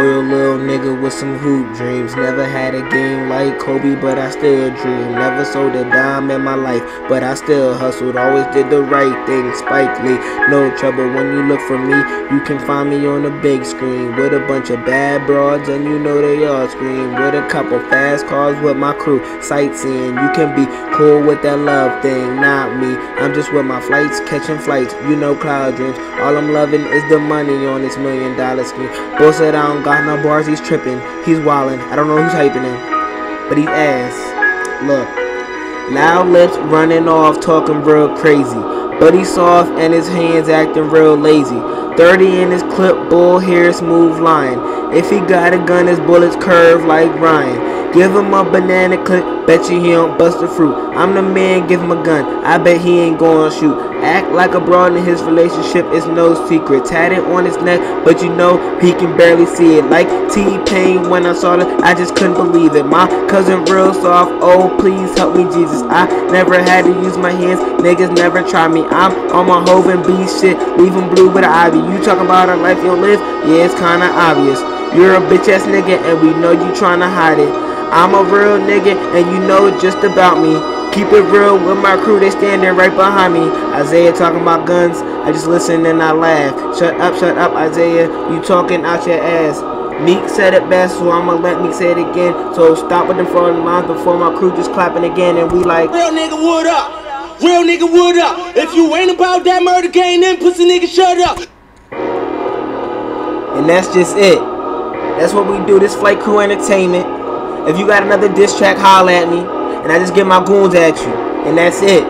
Loyal little nigga with some hoop dreams. Never had a game like Kobe, but I still dream. Never sold a dime in my life, but I still hustled. Always did the right thing. Spike Lee, no trouble when you look for me. You can find me on the big screen with a bunch of bad broads, and you know they all scream. With a couple fast cars with my crew, sightseeing. You can be cool with that love thing, not me. I'm just with my flights, catching flights. You know, cloud dreams. All I'm loving is the money on this $1 million screen. Boy said I don't got no bars, he's tripping. He's wildin'. I don't know who's hyping him, but he's ass. Look, loud lips running off, talking real crazy. But he's soft and his hands acting real lazy. 30 in his clip, bull hair, smooth line. If he got a gun, his bullets curve like Ryan. Give him a banana clip, bet you he don't bust the fruit. I'm the man, give him a gun, I bet he ain't gonna shoot. Act like a broad in his relationship is no secret. Tatted on his neck, but you know he can barely see it. Like T-Pain when I saw it, I just couldn't believe it. My cousin real soft, oh please help me Jesus. I never had to use my hands, niggas never try me. I'm on my Hov and B shit, leave him blue with an ivy. You talking about a life you'll live? Yeah, it's kinda obvious. You're a bitch ass nigga and we know you tryna hide it. I'm a real nigga and you know just about me. Keep it real with my crew, they standing right behind me. Isaiah talking about guns, I just listen and I laugh. Shut up, Isaiah, you talking out your ass. Meek said it best, so I'ma let Meek say it again. So stop with the foreign lines before my crew just clapping again. And we like, real nigga, what up? Real nigga, what up? If you ain't about that murder game, then pussy nigga, shut up. And that's just it. That's what we do, this Flight Crew Entertainment. If you got another diss track, holla at me. And I just get my goons at you. And that's it.